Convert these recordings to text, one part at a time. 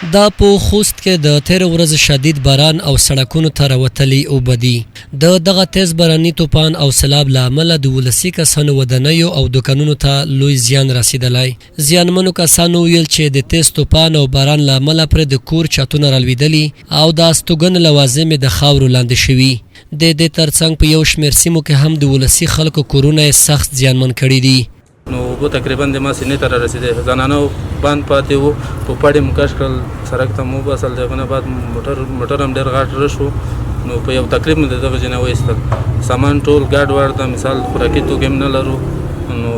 دا په خوست کې د تیر ورځ شدید باران او سړکونو ته راوتلي اوبه دي. د دغه تیز باراني طوفان او سیلاب له امله د ولسي کسانو ودانیو او دوکانونو ته لوی زیان رسیدلی. زیانمنو کسانو ویل چې د تیز طوفان او باران له امله پرې د کور چتونه رالوېدلي او د استوګن لوازم د خاورو لاندې شوي. د دې ترڅنګ په یو شمېر سیمو کې هم د ولسي خلکو کورونه سخت زیانمن کړي دي. نو اوبه تقریبا د ما سینې ته رارسېدې، زنانو باند پاتې وو، په پړې مو کش کړل، سړک ته مو وباسل، د هغه نه بعد موټر هم ډېر غټ رش و، نو په یو تقریب مو د دغه ځای نه وایستل. سامان ټول ګډ وډ د مثال خوراکي توکي هم نه لرو، نو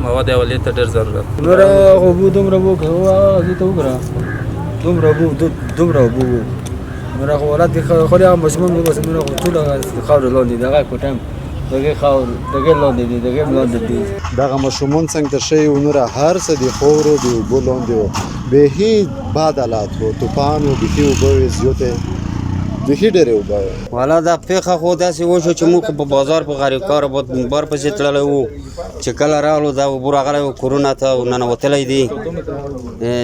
مواد اولیه ته ډېر ضرورت. نوره اوبه دومره وکړه ته وګوره، دومره اوبه وو، نوره خو حالت خو هغه ماشومان مو بس نوره خو ټول خاورې لاندې دغه کوټه دغه ماشومان څنګه ته شوي وو، نوره هر څه د خاورو د اوبو لاندې وو، بیخي بد حالات وو، طوفان و، بیخي اوبه وې زیاتې، بیخي ډېرې اوبه وې. والا دا پیښه خو داسې وشو چې موږ په بازار په غریبکار بار پسې تللی وو، چې کله راغلو دا اوبه راغلی وو کورونه ته ننوتلی دي،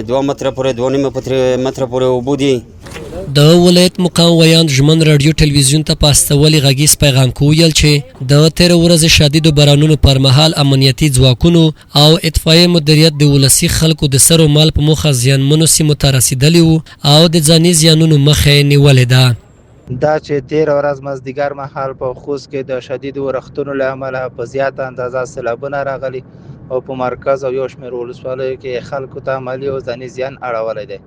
2 متره پورې 2.5 متره پورې اوبه دي. د ولایت مقام ویاند ژمن راډیو ټلویزیون ته په استولي غږیز پیغام کې ویل چې د تیر ورځ شدیدو بارانونو پر مهال امنیتي ځواکونو او اطفایې مدیریت د ولسي خلکو د سر و مال په موخه زیانمنو سیمو ته رسېدلي وو او د ځاني زیانونو مخه یې نیولې ده. دا چې تیر ورځ مازدیګر مهال په خوست کې د شدیدو ورښتونو له امله په زیاته اندازه سیلابونه راغلي او په مرکز او یو شمېر ولسوالیو کې خلکو ته مالي او ځاني زیان اړولی دی.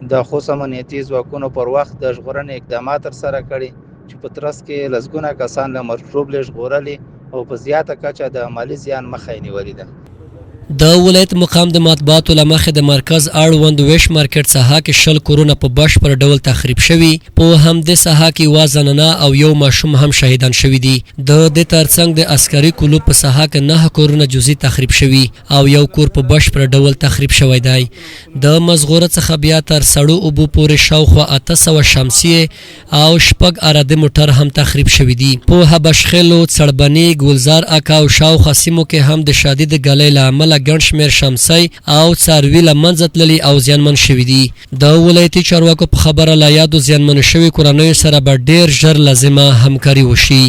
د خوست امنیتي ځواکونو پر وخت د ژغورنې اقدامات ترسره کړي چې په ترڅ کې لسګونه کسان له مرګ ژوبلې ژغورلي او په زیاته کچه د مالي زیان مخه یې نیولې ده. د ولایت مقام د مطبوعاتو له مخې د مرکز اړوند ویش مارکیټ ساحه کې 10 کورونه په بشپړ ډول تخریب شوي. په همدې ساحه کې 1 زنانه او یو ماشوم هم شهیدان شوي دي. د دې ترڅنګ د عسکري کلوب په ساحه کې 9 کورونه جزئي تخریب شوي او یو کور په بشپړ ډول تخریب شوی دی. د مزغوره څخه بیا تر سړو اوبو پورې شاوخوا 800 شمسیې او 6 اراده موټر هم تخریب شوي دي. په حبشخیلو، څړبني، ګلزار اکا او شاوخوا سیمو کې هم د شدید ګلۍ له امله ګڼ شمېر شمسی او څاروي له منځه تللي او زیانمن شوي دي. د ولایتي چارواکو په خبره له یادو زیانمنو شوي کورنیو سره به ډېر ژر لازمه همکاري وشي.